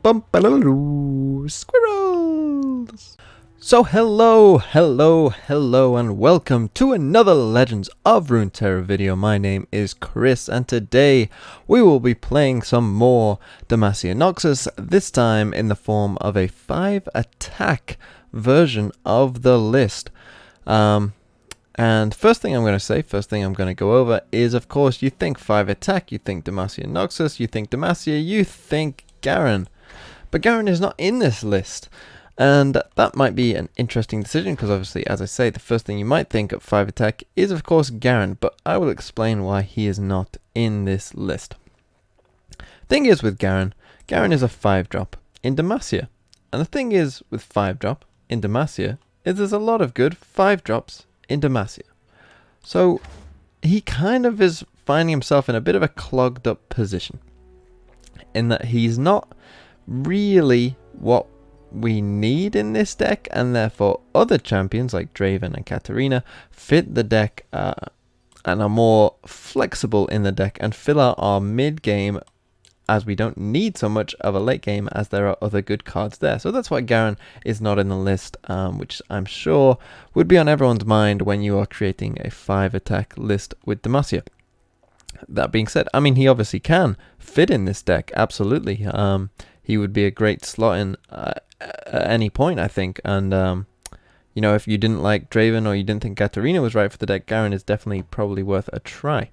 Squirrels! So hello, and welcome to another Legends of Runeterra video. My name is Chris, and today we will be playing some more Demacia and Noxus, this time in the form of a 5-attack version of the list. And first thing I'm going to go over is, of course, you think 5-attack, you think Demacia and Noxus, you think Demacia, you think Garen. But Garen is not in this list, and that might be an interesting decision because obviously, as I say, the first thing you might think of 5-attack is of course Garen, but I will explain why he is not in this list. Thing is with Garen is a 5-drop in Demacia, and the thing is with 5-drop in Demacia is there's a lot of good 5-drops in Demacia. So he kind of is finding himself in a bit of a clogged up position, in that he's not really what we need in this deck, and therefore other champions like Draven and Katarina fit the deck and are more flexible in the deck and fill out our mid game, as we don't need so much of a late game as there are other good cards there. So that's why Garen is not in the list, which I'm sure would be on everyone's mind when you are creating a 5-attack list with Demacia. That being said, I mean, he obviously can fit in this deck, absolutely. He would be a great slot in at any point, I think. And, you know, if you didn't like Draven or you didn't think Katarina was right for the deck, Garen is definitely probably worth a try.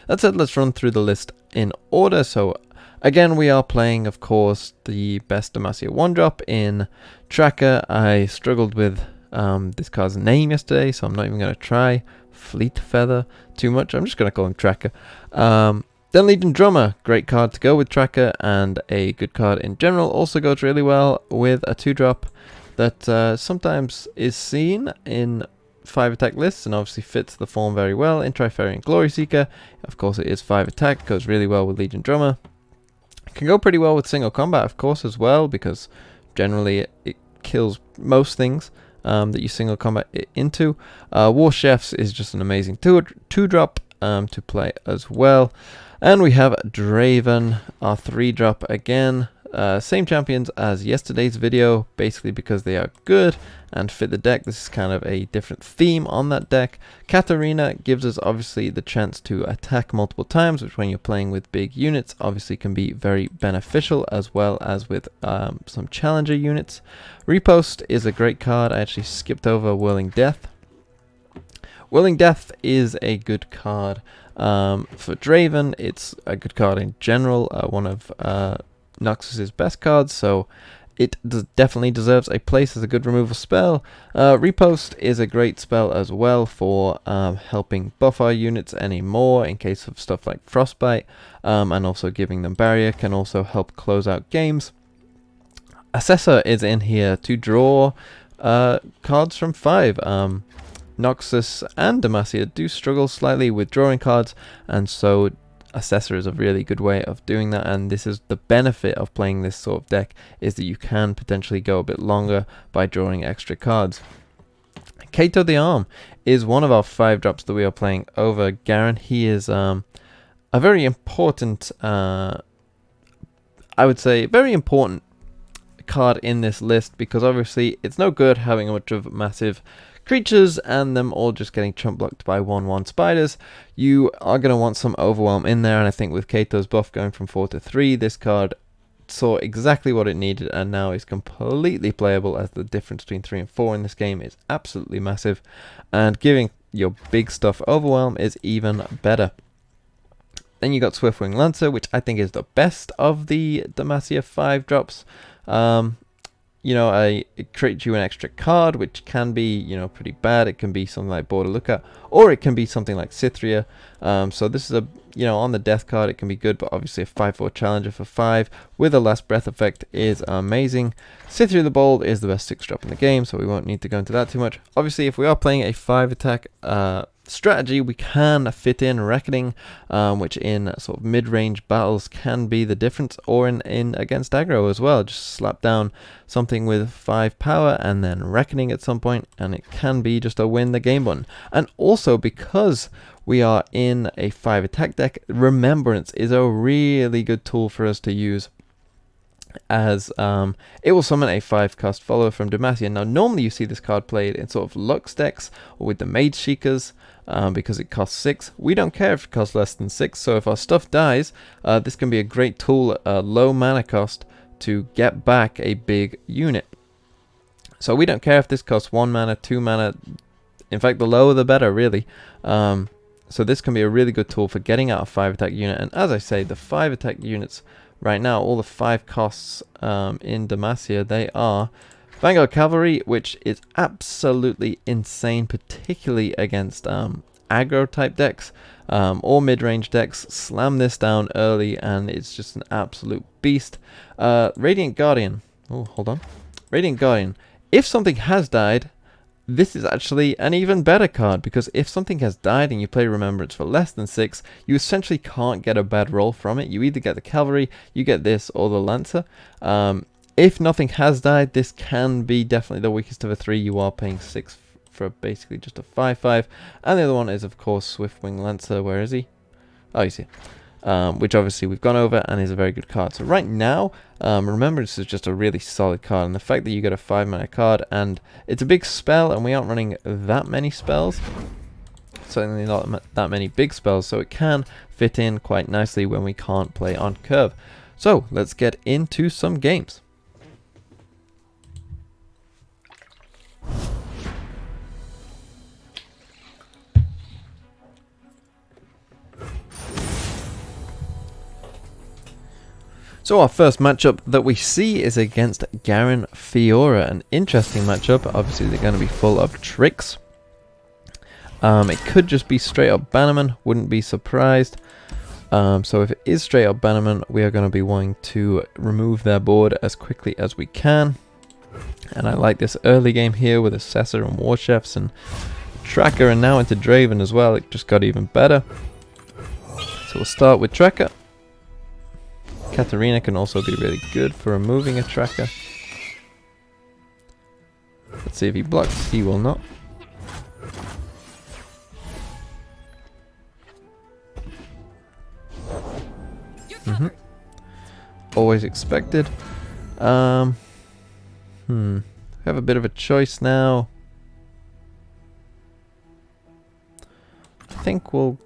That said, let's run through the list in order. So, again, we are playing, of course, the best Demacia 1-drop in Tracker. I struggled with this card's name yesterday, so I'm not even going to try Fleet Feather too much. I'm just going to call him Tracker. Then Legion Drummer, great card to go with Tracker, and a good card in general. Also goes really well with a 2-drop that sometimes is seen in 5-attack lists and obviously fits the form very well in Trifarian Glory Seeker. Of course, it is 5-attack, goes really well with Legion Drummer. Can go pretty well with single combat, of course, as well, because generally it kills most things that you single combat it into. War Chefs is just an amazing 2-drop to play as well. And we have Draven, our 3-drop again. Same champions as yesterday's video, basically because they are good and fit the deck. This is kind of a different theme on that deck. Katarina gives us obviously the chance to attack multiple times, which when you're playing with big units obviously can be very beneficial, as well as with some challenger units. Repost is a great card. I actually skipped over Whirling Death. Whirling Death is a good card for Draven. It's a good card in general, one of Noxus's best cards, so it definitely deserves a place as a good removal spell. Repost is a great spell as well for helping buff our units anymore in case of stuff like Frostbite, and also giving them barrier can also help close out games. Assessor is in here to draw cards from 5. Noxus and Demacia do struggle slightly with drawing cards, and so Assessor is a really good way of doing that, and this is the benefit of playing this sort of deck, is that you can potentially go a bit longer by drawing extra cards. Kato the Arm is one of our 5-drops that we are playing over Garen. He is a very important, I would say, very important card in this list, because obviously it's no good having a bunch of massive creatures and them all just getting chump blocked by 1/1 spiders. You are going to want some overwhelm in there, and I think with Kato's buff going from 4 to 3, this card saw exactly what it needed and now is completely playable, as the difference between 3 and 4 in this game is absolutely massive, and giving your big stuff overwhelm is even better. Then you got Swiftwing Lancer, which I think is the best of the Demacia 5-drops. You know, it creates you an extra card, which can be, you know, pretty bad. It can be something like Border Lookout, or it can be something like Cythria. So this is a, you know, on the death card, it can be good, but obviously a 5/4 challenger for 5 with a Last Breath effect is amazing. Cythria the Bold is the best 6-drop in the game, so we won't need to go into that too much. Obviously, if we are playing a 5-attack strategy, we can fit in Reckoning, which in sort of mid-range battles can be the difference, or in against aggro as well. Just slap down something with 5 power and then Reckoning at some point, and it can be just a win the game button. And also, because we are in a 5-attack deck, Remembrance is a really good tool for us to use. as it will summon a 5-cost follower from Demacia. Now normally you see this card played in sort of Lux decks or with the Mage Seekers because it costs 6. We don't care if it costs less than 6, so if our stuff dies, this can be a great tool at low mana cost to get back a big unit. So we don't care if this costs 1 mana, 2 mana, in fact the lower the better really. So this can be a really good tool for getting out a 5 attack unit, and as I say, the 5 attack units right now, all the 5 costs in Demacia, they are Vanguard Cavalry, which is absolutely insane, particularly against aggro type decks or mid-range decks. Slam this down early and it's just an absolute beast. Radiant Guardian. Oh, hold on. Radiant Guardian. If something has died, this is actually an even better card, because if something has died and you play Remembrance for less than 6, you essentially can't get a bad roll from it. You either get the Cavalry, you get this, or the Lancer. If nothing has died, this can be definitely the weakest of the 3. You are paying 6 for basically just a 5/5. And the other one is, of course, Swiftwing Lancer. Where is he? Oh, you see it. Which obviously we've gone over and is a very good card. So right now, Remembrance is just a really solid card, and the fact that you get a 5-mana card and it's a big spell, and we aren't running that many spells, certainly not that many big spells, so it can fit in quite nicely when we can't play on curve. So let's get into some games. So our first matchup that we see is against Garen Fiora, an interesting matchup. Obviously they're going to be full of tricks. It could just be straight up Bannerman, wouldn't be surprised. So if it is straight up Bannerman, we are going to be wanting to remove their board as quickly as we can. And I like this early game here with Assessor and War Chefs and Tracker, and now into Draven as well. It just got even better. So we'll start with Tracker. Katarina can also be really good for removing a Tracker. Let's see if he blocks. He will not. Always expected. We have a bit of a choice now. I think we'll...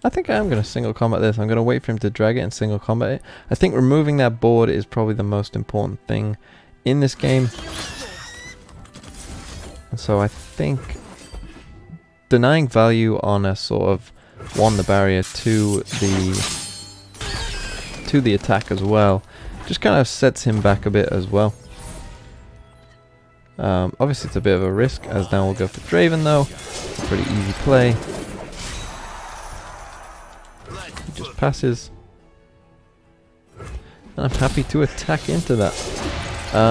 I think I am going to single combat this. I'm going to wait for him to drag it and single combat it. I think removing that board is probably the most important thing in this game. And so I think denying value on a sort of 1, the barrier, 2, the attack as well, just kind of sets him back a bit as well. Obviously it's a bit of a risk, as now we'll go for Draven though. It's a pretty easy play. He just passes. And I'm happy to attack into that.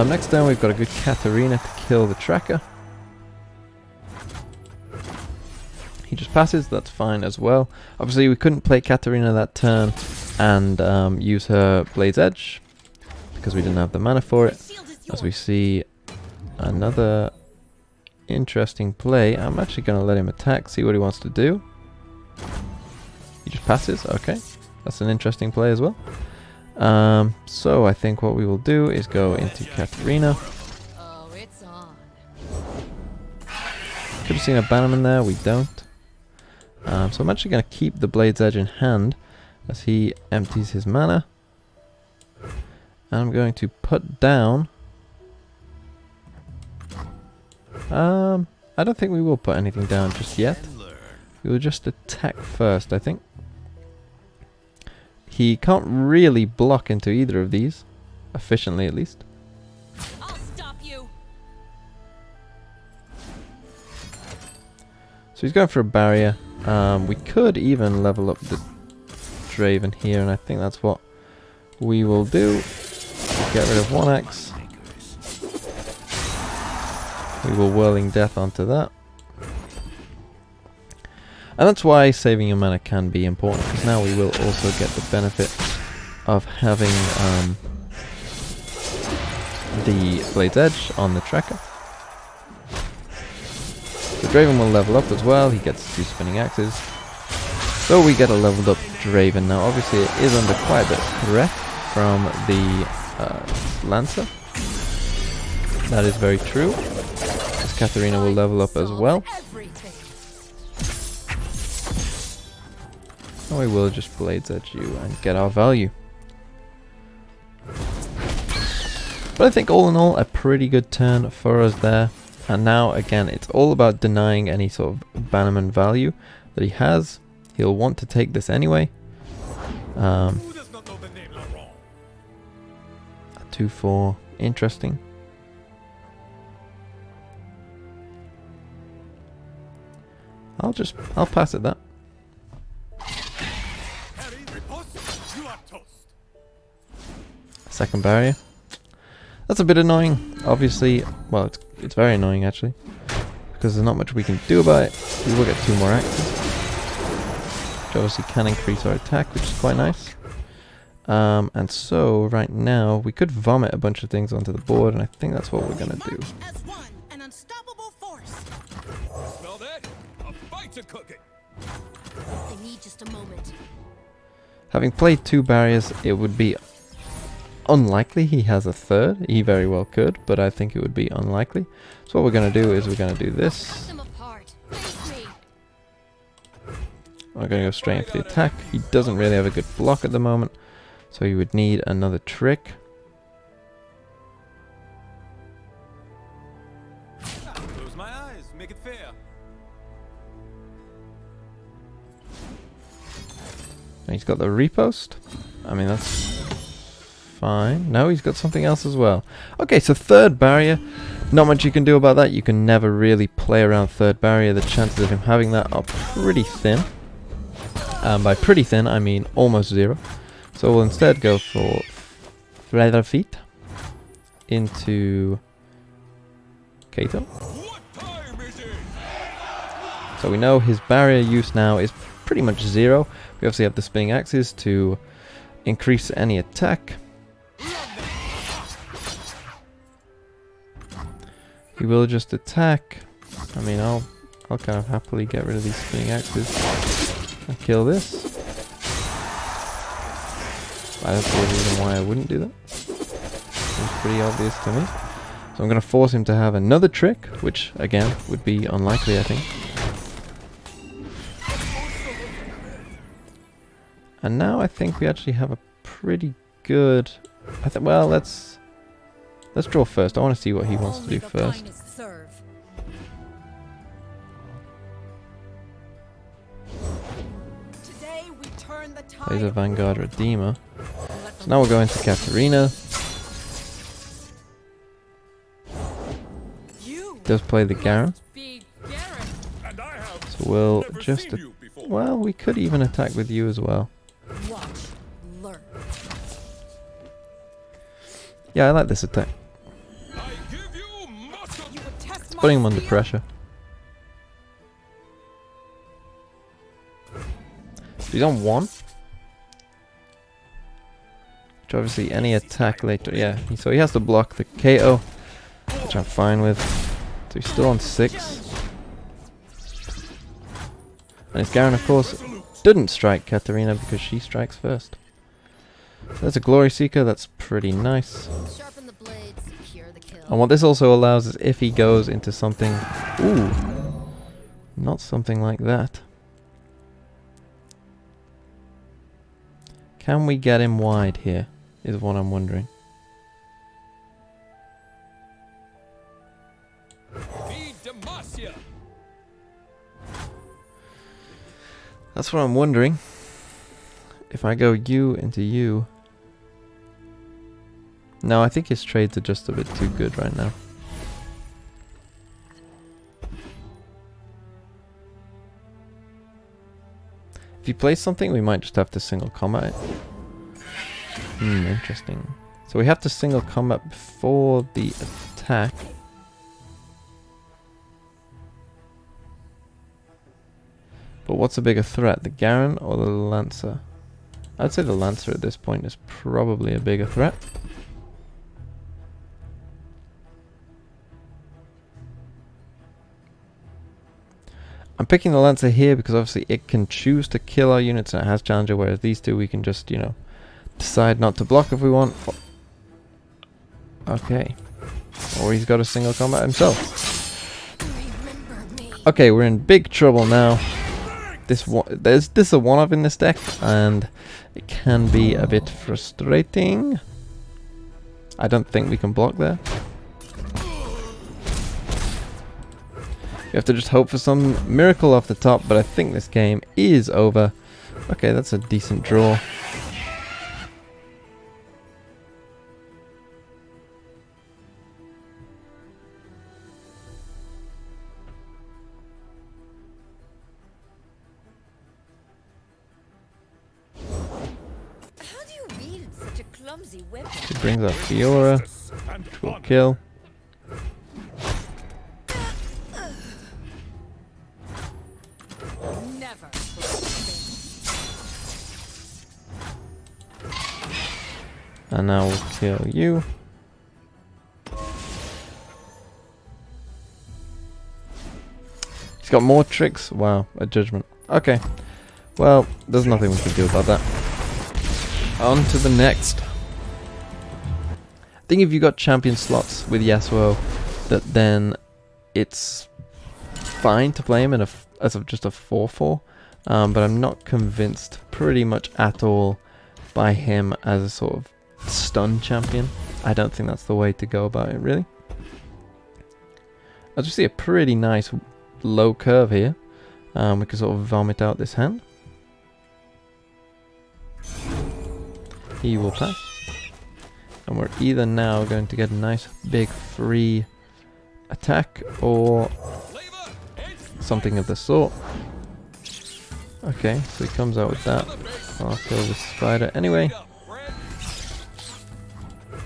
Next down we've got a good Katarina to kill the Tracker. He just passes, that's fine as well. Obviously we couldn't play Katarina that turn and use her Blade's Edge because we didn't have the mana for it. As we see another interesting play. I'm actually going to let him attack, see what he wants to do. He just passes, okay. That's an interesting play as well. So I think what we will do is go into Katarina. Could have seen a Bannerman there, we don't. So I'm actually going to keep the Blade's Edge in hand as he empties his mana. And I'm going to put down... I don't think we will put anything down just yet. We will just attack first, I think. He can't really block into either of these, efficiently at least. I'll stop you. So he's going for a barrier. We could even level up the Draven here, and I think that's what we will do. Get rid of 1 axe. We will Whirling Death onto that. And that's why saving your mana can be important, because now we will also get the benefit of having the Blade's Edge on the Tracker. The Draven will level up as well, he gets 2 spinning axes. So we get a leveled up Draven now. Obviously it is under quite a bit of threat from the Lancer. That is very true. This Katarina will level up as well. And we will just Blades Edge you and get our value. But I think all in all a pretty good turn for us there. And now again it's all about denying any sort of bannerman value that he has. He'll want to take this anyway. A 2-4, interesting. I'll pass it that. Second barrier. That's a bit annoying. Obviously, well, it's very annoying actually, because there's not much we can do about it. We will get 2 more axes, which obviously can increase our attack, which is quite nice. And so right now we could vomit a bunch of things onto the board, and I think that's what we're gonna do. I need just a moment. Having played 2 barriers, it would be unlikely he has a third. He very well could, but I think it would be unlikely. So what we're gonna do is we're gonna do this. We're going to go straight in for the attack. He doesn't really have a good block at the moment, so he would need another trick. Close my eyes, make it fair. And he's got the repost. I mean, that's fine. No, he's got something else as well. Okay, so third barrier. Not much you can do about that. You can never really play around third barrier. The chances of him having that are pretty thin. By pretty thin, I mean almost 0. So we'll instead go for Feather Feet into Kato. So we know his barrier use now is pretty much 0. We obviously have the spinning axes to increase any attack. He will just attack. I mean, I'll kind of happily get rid of these spinning axes. And kill this. I don't see a reason why I wouldn't do that. Seems pretty obvious to me. So I'm going to force him to have another trick, which again would be unlikely, I think. And now I think we actually have a pretty good. Well, let's draw first. I want to see what he wants to do first. Plays a Vanguard Redeemer. So now we're going to Katarina. Does play the Garen. So we'll just... well, we could even attack with you as well. Yeah, I like this attack. It's putting him under pressure. So he's on 1. Which obviously any attack later, yeah. So he has to block the KO, which I'm fine with. So he's still on 6. And his Garen, of course, didn't strike Katarina because she strikes first. So there's a Glory Seeker, that's pretty nice. And what this also allows is if he goes into something... ooh, not something like that. Can we get him wide here, is what I'm wondering. That's what I'm wondering. If I go you into you... no, I think his trades are just a bit too good right now. If he plays something, we might just have to single combat it. Interesting. So we have to single combat before the attack. But what's a bigger threat, the Garen or the Lancer? I'd say the Lancer at this point is probably a bigger threat. I'm picking the Lancer here because obviously it can choose to kill our units and it has Challenger, whereas these two we can just, you know, decide not to block if we want. Okay. Or he's got a single combat himself. Okay, we're in big trouble now. This is a one-off in this deck, and it can be a bit frustrating. I don't think we can block there. You have to just hope for some miracle off the top, but I think this game is over. Okay, that's a decent draw. Clumsy weapon. She brings up Fiora, which will kill. Never. And now we'll kill you. He's got more tricks. Wow, a judgment. Okay. Well, there's nothing we can do about that. On to the next. I think if you got champion slots with Yasuo, that then it's fine to play him in as just a 4/4. But I'm not convinced pretty much at all by him as a sort of stun champion. I don't think that's the way to go about it, really. I just see a pretty nice low curve here. We can sort of vomit out this hand. He will pass. And we're either now going to get a nice big free attack or something of the sort. Okay, so he comes out with that. I'll kill this spider anyway.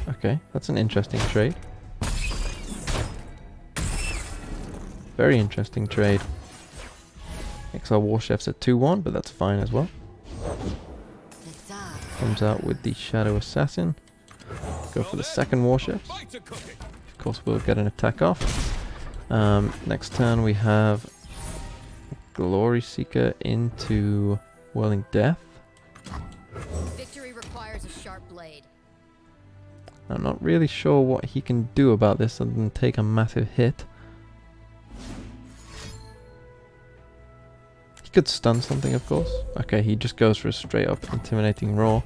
Okay, that's an interesting trade. Very interesting trade. Makes our war chefs at 2-1, but that's fine as well. Comes out with the Shadow Assassin. Go for the second war chef. Of course, we'll get an attack off. Next turn we have Glory Seeker into Whirling Death. Victory requires a sharp blade. I'm not really sure what he can do about this other than take a massive hit. He could stun something, of course. Okay, he just goes for a straight up Intimidating Roar.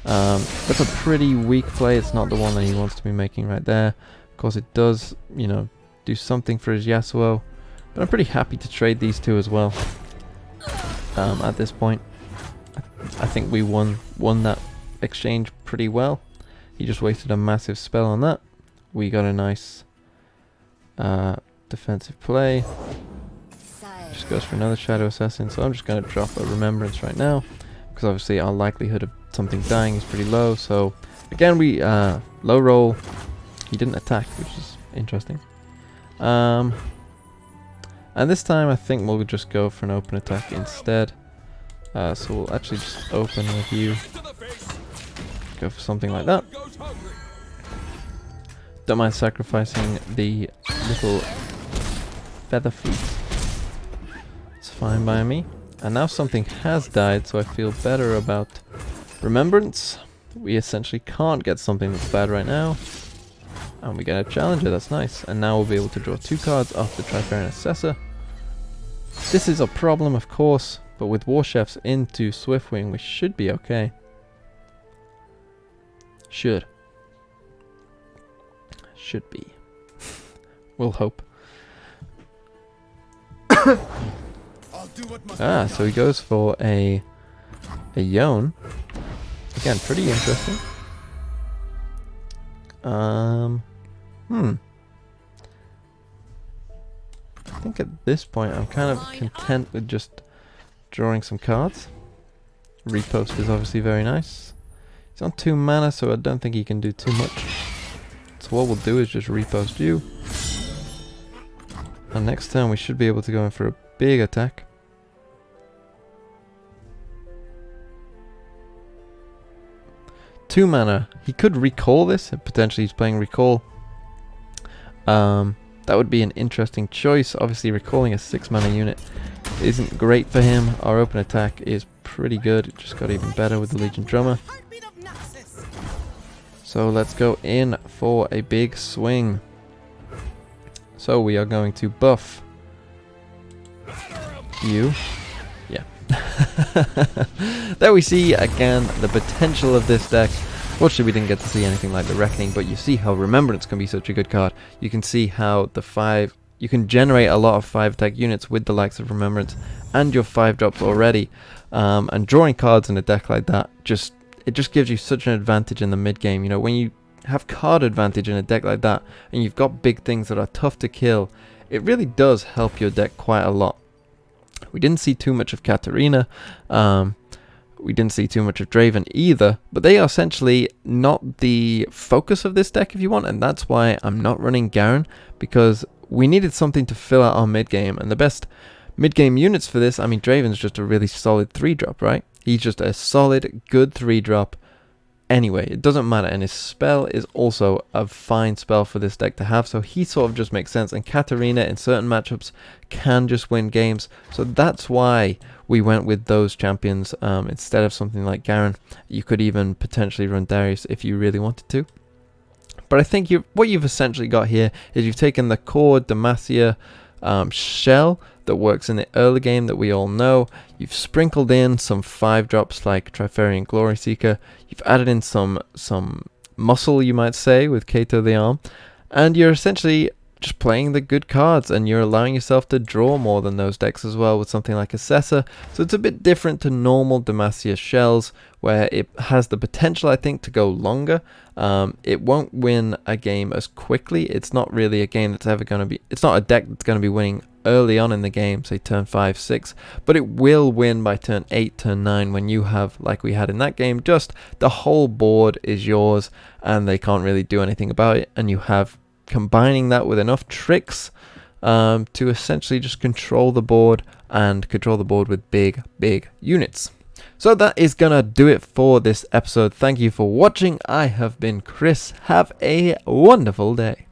That's a pretty weak play. It's not the one that he wants to be making right there. Of course, it does, you know, do something for his Yasuo. But I'm pretty happy to trade these two as well. At this point, I think we won that exchange pretty well. He just wasted a massive spell on that. We got a nice defensive play. Just goes for another Shadow Assassin. So I'm just going to drop a Remembrance right now, because obviously our likelihood of something dying is pretty low. So again, we low roll. He didn't attack, which is interesting. And this time I think we'll just go for an open attack instead. So we'll actually just open with you. Go for something like that. Don't mind sacrificing the little feather feet. It's fine by me. And now something has died, so I feel better about Remembrance. We essentially can't get something that's bad right now. And we get a Challenger, that's nice. And now we'll be able to draw 2 cards off the Trifarian Assessor. This is a problem, of course, but with War Chefs into Swiftwing, we should be okay. Should be. We'll hope. So he goes for a Yone. Again, pretty interesting. I think at this point I'm kind of content with just drawing some cards. Repost is obviously very nice. He's on 2 mana, so I don't think he can do too much. So what we'll do is just repost you. And next turn we should be able to go in for a big attack. Two mana. He could recall this. Potentially he's playing recall. That would be an interesting choice. Obviously recalling a 6 mana unit isn't great for him. Our open attack is pretty good. It just got even better with the Legion Drummer. So let's go in for a big swing. So we are going to buff you. Yeah. There we see again the potential of this deck. Fortunately, we didn't get to see anything like the Reckoning, but you see how Remembrance can be such a good card. You can see how you can generate a lot of 5 attack units with the likes of Remembrance and your 5 drops already. And drawing cards in a deck like that, it just gives you such an advantage in the mid game. You know, when you have card advantage in a deck like that, and you've got big things that are tough to kill, it really does help your deck quite a lot. We didn't see too much of Katarina. We didn't see too much of Draven either, but they are essentially not the focus of this deck if you want, and that's why I'm not running Garen, because we needed something to fill out our mid game, and the best mid game units for this, I mean, Draven's just a really solid 3-drop, right? He's just a solid, good 3-drop. Anyway, it doesn't matter, and his spell is also a fine spell for this deck to have, so he sort of just makes sense, and Katarina in certain matchups can just win games, so that's why we went with those champions instead of something like Garen. You could even potentially run Darius if you really wanted to. But I think what you've essentially got here is you've taken the core Demacia shell that works in the early game that we all know. You've sprinkled in some 5-drops like Trifarian Glory Seeker. You've added in some muscle, you might say, with Kato the Arm. And you're essentially just playing the good cards, and you're allowing yourself to draw more than those decks as well with something like Assessor. So it's a bit different to normal Demacia shells, where it has the potential, I think, to go longer. It won't win a game as quickly. It's not really a game that's ever going to be... It's not a deck that's going to be winning early on in the game, say turn 5, 6, but it will win by turn 8, turn 9, when you have, like we had in that game, just the whole board is yours, and they can't really do anything about it, and you have combining that with enough tricks to essentially just control the board, and control the board with big units. So that is gonna do it for this episode. Thank you for watching. I have been Chris. Have a wonderful day.